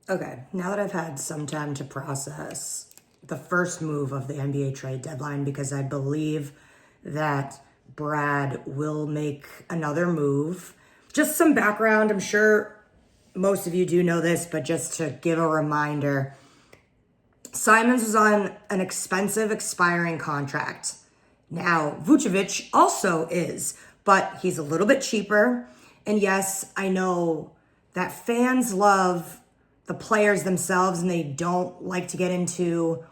Okay, now that I've had some time to process the first move of the NBA trade deadline, because I believe that Brad will make another move. Just some background, I'm sure most of you do know this, but just to give a reminder, Simons was on an expensive expiring contract. Now, Vucevic also is, but he's a little bit cheaper. And yes, I know that fans love the players themselves and they don't like to get into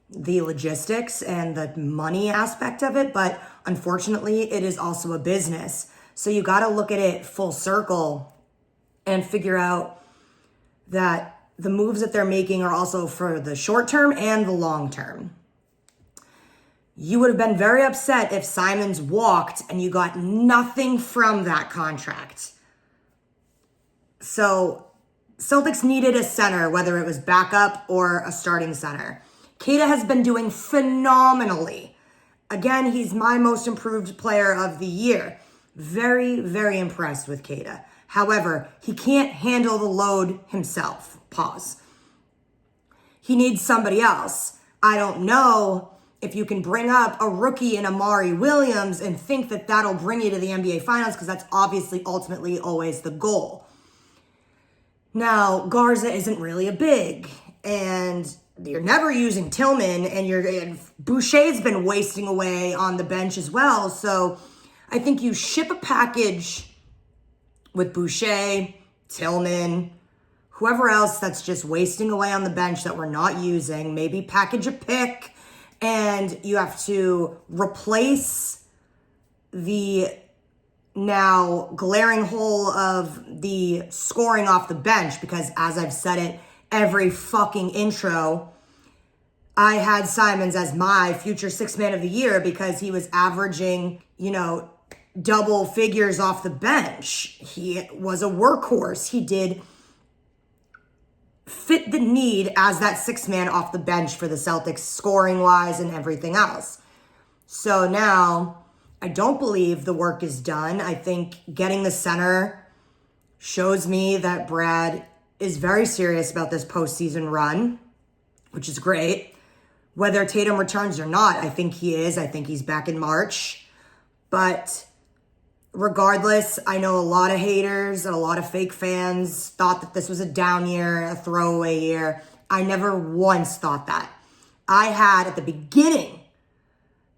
the logistics and the money aspect of it, but unfortunately, it is also a business. So you got to look at it full circle and figure out that the moves that they're making are also for the short term and the long term. You would have been very upset if Simons walked and you got nothing from that contract. So Celtics needed a center, whether it was backup or a starting center. Queta has been doing phenomenally. Again, he's my most improved player of the year. Very, very impressed with Queta. However, he can't handle the load himself. Pause. He needs somebody else. I don't know if you can bring up a rookie in Amari Williams and think that that'll bring you to the NBA Finals, because that's obviously ultimately always the goal. Now, Garza isn't really a big, and you're never using Tillman, and Boucher's been wasting away on the bench as well. So I think you ship a package with Boucher, Tillman, whoever else that's just wasting away on the bench that we're not using. Maybe package a pick, and you have to replace the now glaring hole of the scoring off the bench, because as I've said it every fucking intro, I had Simons as my future sixth man of the year because he was averaging, double figures off the bench. He was a workhorse. He did fit the need as that sixth man off the bench for the Celtics, scoring wise and everything else. So now I don't believe the work is done. I think getting the center shows me that Brad is very serious about this postseason run, which is great. Whether Tatum returns or not, I think he is. I think he's back in March. But regardless, I know a lot of haters and a lot of fake fans thought that this was a down year, a throwaway year. I never once thought that. I had, at the beginning,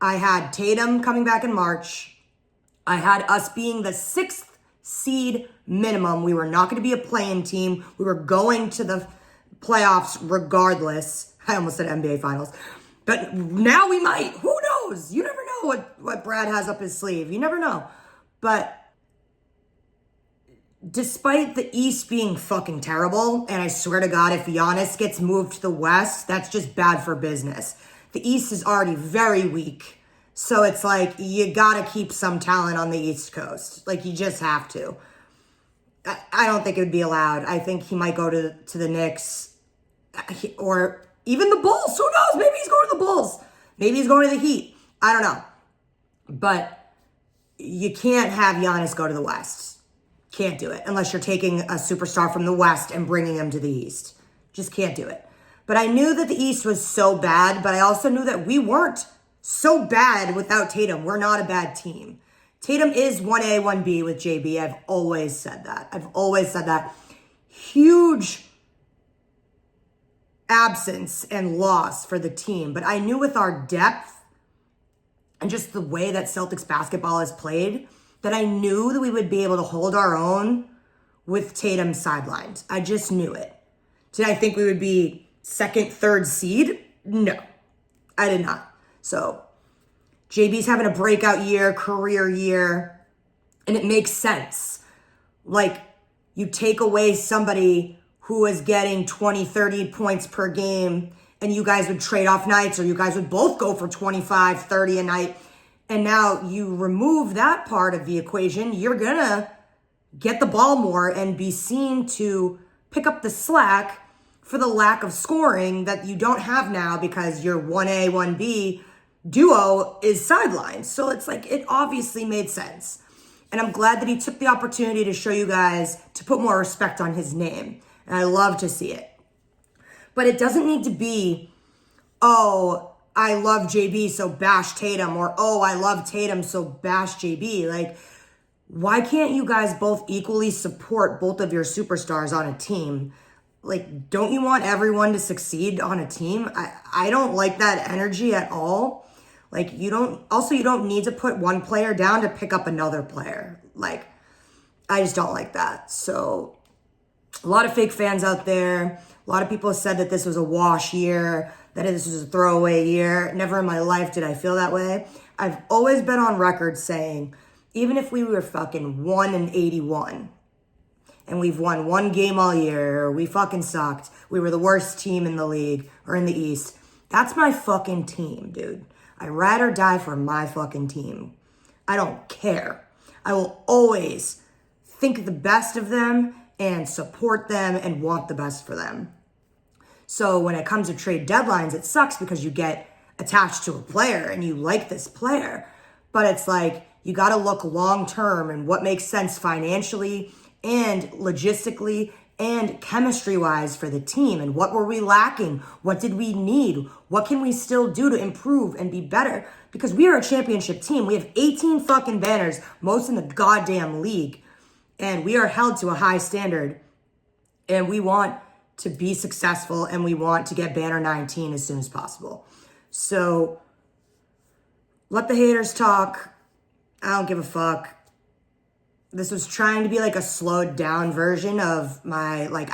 I had Tatum coming back in March. I had us being the 6th seed minimum. We were not going to be a play-in team. We were going to the playoffs regardless. I almost said NBA Finals. But now we might. Who knows? You never know what Brad has up his sleeve. You never know. But despite the East being fucking terrible, and I swear to God, if Giannis gets moved to the West, that's just bad for business. The East is already very weak. So it's like, you gotta keep some talent on the East Coast. Like, you just have to. I don't think it would be allowed. I think he might go to the Knicks or even the Bulls. Who knows? Maybe he's going to the Bulls. Maybe he's going to the Heat. I don't know. But you can't have Giannis go to the West. Can't do it unless you're taking a superstar from the West and bringing him to the East. Just can't do it. But I knew that the East was so bad, but I also knew that we weren't so bad without Tatum. We're not a bad team. Tatum is 1A, 1B with JB. I've always said that. Huge absence and loss for the team. But I knew with our depth and just the way that Celtics basketball is played, that I knew that we would be able to hold our own with Tatum sidelined. I just knew it. Did I think we would be second, third seed? No, I did not. So JB's having a breakout year, career year, and it makes sense. Like, you take away somebody who is getting 20, 30 points per game, and you guys would trade off nights, or you guys would both go for 25, 30 a night, and now you remove that part of the equation, you're gonna get the ball more and be seen to pick up the slack for the lack of scoring that you don't have now because your 1A, 1B duo is sidelined. So it's like, it obviously made sense. And I'm glad that he took the opportunity to show you guys to put more respect on his name. And I love to see it. But it doesn't need to be, oh, I love JB, so bash Tatum, or oh, I love Tatum, so bash JB. Like, why can't you guys both equally support both of your superstars on a team? Like, don't you want everyone to succeed on a team? I don't like that energy at all. Like, you don't need to put one player down to pick up another player. Like, I just don't like that. So, a lot of fake fans out there. A lot of people have said that this was a wash year, that this was a throwaway year. Never in my life did I feel that way. I've always been on record saying, even if we were fucking 1-81, and we've won one game all year, or we fucking sucked, we were the worst team in the league, or in the East, that's my fucking team, dude. I ride or die for my fucking team. I don't care. I will always think the best of them and support them and want the best for them. So when it comes to trade deadlines, it sucks because you get attached to a player and you like this player. But it's like, you got to look long term and what makes sense financially and logistically and chemistry-wise for the team, and what were we lacking? What did we need? What can we still do to improve and be better? Because we are a championship team. We have 18 fucking banners, most in the goddamn league, and we are held to a high standard, and we want to be successful, and we want to get banner 19 as soon as possible. So let the haters talk. I don't give a fuck. This was trying to be like a slowed down version of my, like,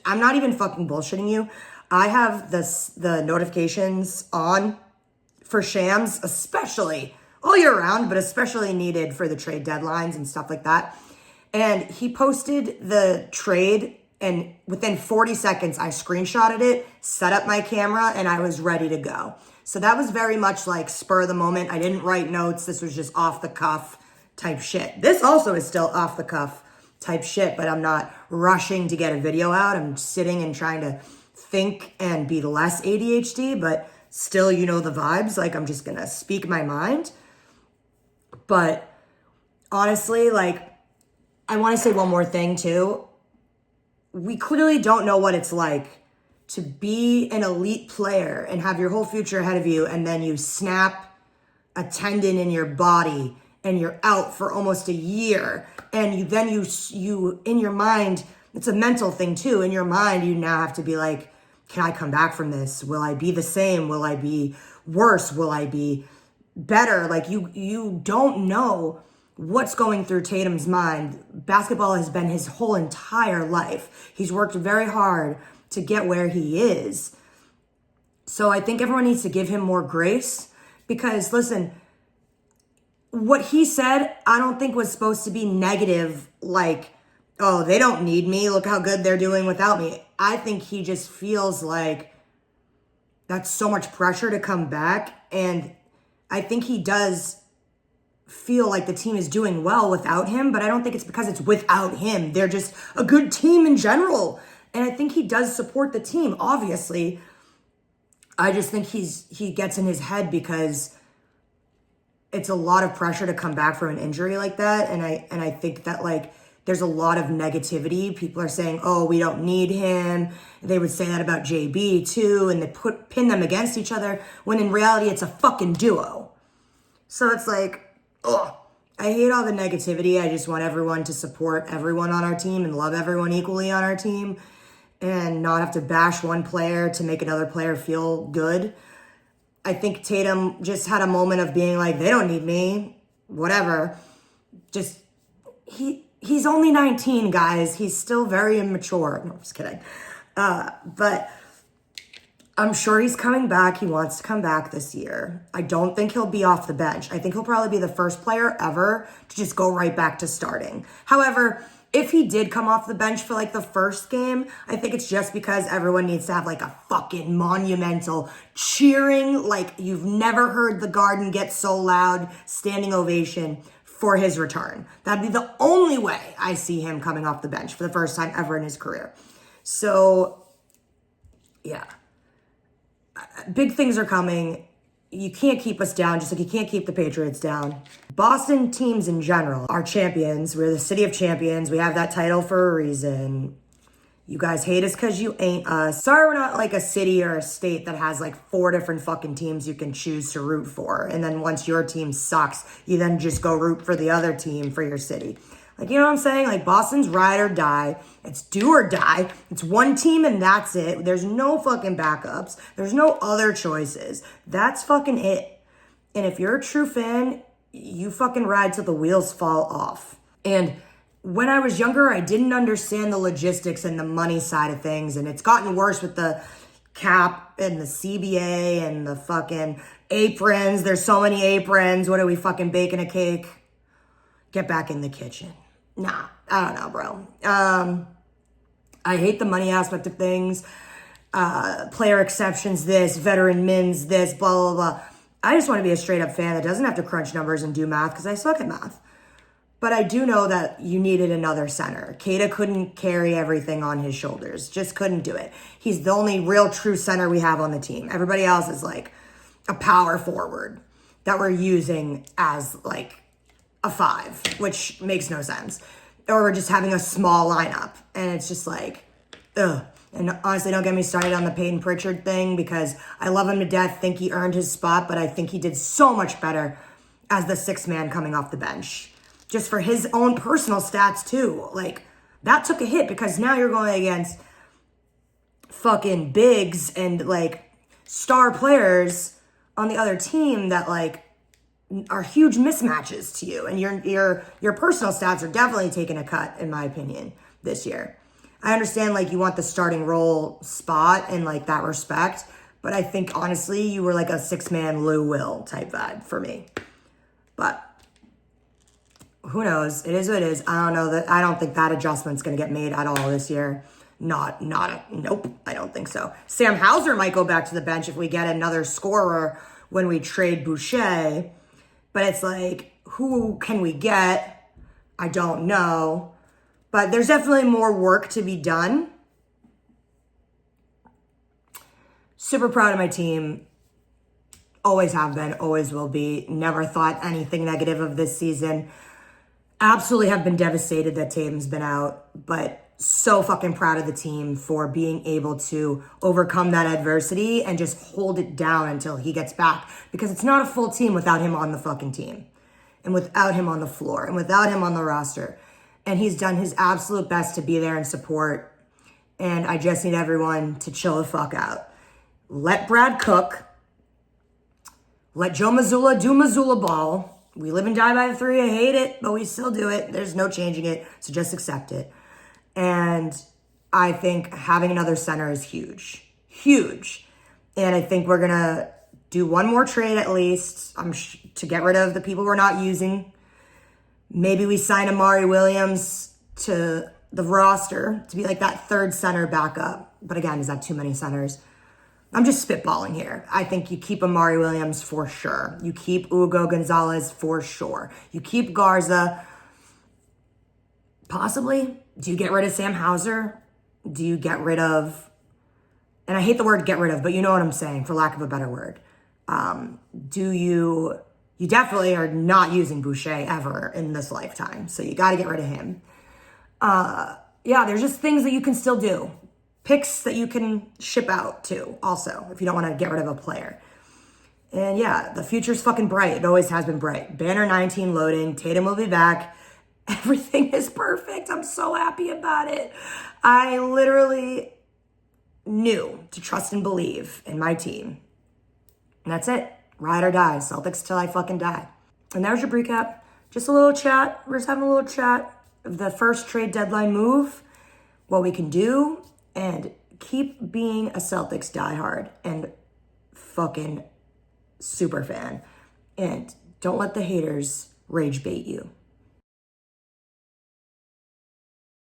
I'm not even fucking bullshitting you. I have the notifications on for Shams, especially all year round, but especially needed for the trade deadlines and stuff like that. And he posted the trade, and within 40 seconds, I screenshotted it, set up my camera, and I was ready to go. So that was very much like spur of the moment. I didn't write notes. This was just off the cuff type shit. This also is still off the cuff type shit, but I'm not rushing to get a video out. I'm sitting and trying to think and be less ADHD, but still, you know the vibes. Like, I'm just gonna speak my mind. But honestly, like, I want to say one more thing too. We clearly don't know what it's like to be an elite player and have your whole future ahead of you, and then you snap a tendon in your body and you're out for almost a year. And you in your mind, it's a mental thing too. In your mind, you now have to be like, can I come back from this? Will I be the same? Will I be worse? Will I be better? Like, you don't know what's going through Tatum's mind. Basketball has been his whole entire life. He's worked very hard to get where he is. So I think everyone needs to give him more grace, because listen, what he said, I don't think was supposed to be negative, like, oh, they don't need me, look how good they're doing without me. I think he just feels like that's so much pressure to come back, and I think he does feel like the team is doing well without him, but I don't think it's because it's without him. They're just a good team in general, and I think he does support the team, obviously. I just think he gets in his head because it's a lot of pressure to come back from an injury like that. And I think that, like, there's a lot of negativity. People are saying, oh, we don't need him. They would say that about JB too. And they pin them against each other, when in reality, it's a fucking duo. So it's like, ugh. I hate all the negativity. I just want everyone to support everyone on our team and love everyone equally on our team, and not have to bash one player to make another player feel good. I think Tatum just had a moment of being like, they don't need me, whatever. Just, he's only 19, guys. He's still very immature. No, I'm just kidding. But I'm sure he's coming back. He wants to come back this year. I don't think he'll be off the bench. I think he'll probably be the first player ever to just go right back to starting. However, if he did come off the bench for like the first game, I think it's just because everyone needs to have like a fucking monumental cheering, like you've never heard the Garden get so loud, standing ovation for his return. That'd be the only way I see him coming off the bench for the first time ever in his career. So, yeah. Big things are coming. You can't keep us down, just like you can't keep the Patriots down. Boston teams in general are champions. We're the city of champions. We have that title for a reason. You guys hate us because you ain't us. Sorry we're not like a city or a state that has like 4 different fucking teams you can choose to root for. And then once your team sucks, you then just go root for the other team for your city. Like, you know what I'm saying? Like, Boston's ride or die. It's do or die. It's one team and that's it. There's no fucking backups. There's no other choices. That's fucking it. And if you're a true fan, you fucking ride till the wheels fall off. And when I was younger, I didn't understand the logistics and the money side of things. And it's gotten worse with the cap and the CBA and the fucking aprons. There's so many aprons. What are we fucking baking a cake? Get back in the kitchen. Nah, I don't know, bro. I hate the money aspect of things. Player exceptions this, veteran mins this, blah, blah, blah. I just want to be a straight up fan that doesn't have to crunch numbers and do math because I suck at math. But I do know that you needed another center. Keita couldn't carry everything on his shoulders. Just couldn't do it. He's the only real true center we have on the team. Everybody else is like a power forward that we're using as like a 5, which makes no sense. Or we're just having a small lineup. And it's just like, ugh. And honestly, don't get me started on the Peyton Pritchard thing because I love him to death, think he earned his spot, but I think he did so much better as the 6th man coming off the bench. Just for his own personal stats too. Like, that took a hit because now you're going against fucking bigs and like star players on the other team that like are huge mismatches to you. And your personal stats are definitely taking a cut, in my opinion, this year. I understand like you want the starting role spot in like that respect, but I think honestly you were like a 6-man Lou Will type vibe for me. But who knows? It is what it is. I don't think that adjustment's going to get made at all this year. Nope. I don't think so. Sam Hauser might go back to the bench if we get another scorer when we trade Boucher. But it's like, who can we get? I don't know. But there's definitely more work to be done. Super proud of my team. Always have been, always will be. Never thought anything negative of this season. Absolutely have been devastated that Tatum's been out, but so fucking proud of the team for being able to overcome that adversity and just hold it down until he gets back. Because it's not a full team without him on the fucking team and without him on the floor and without him on the roster. And he's done his absolute best to be there and support. And I just need everyone to chill the fuck out. Let Brad cook. Let Joe Mazzulla do Mazzulla ball. We live and die by the 3. I hate it, but we still do it. There's no changing it, so just accept it. And I think having another center is huge. Huge. And I think we're going to do one more trade at least to get rid of the people we're not using. Maybe we sign Amari Williams to the roster to be like that 3rd center backup. But again, is that too many centers? I'm just spitballing here. I think you keep Amari Williams for sure. You keep Hugo Gonzalez for sure. You keep Garza. Possibly. Do you get rid of Sam Hauser? Do you get rid of, and I hate the word get rid of, but you know what I'm saying, for lack of a better word. You definitely are not using Boucher ever in this lifetime. So you got to get rid of him. There's just things that you can still do. Picks that you can ship out too, also, if you don't want to get rid of a player. And yeah, the future's fucking bright. It always has been bright. Banner 19 loading. Tatum will be back. Everything is perfect. I'm so happy about it. I literally knew to trust and believe in my team. And that's it. Ride or die. Celtics till I fucking die. And that was your recap. Just a little chat. We're just having a little chat of the first trade deadline move, what we can do, and keep being a Celtics diehard and fucking super fan. And don't let the haters rage bait you.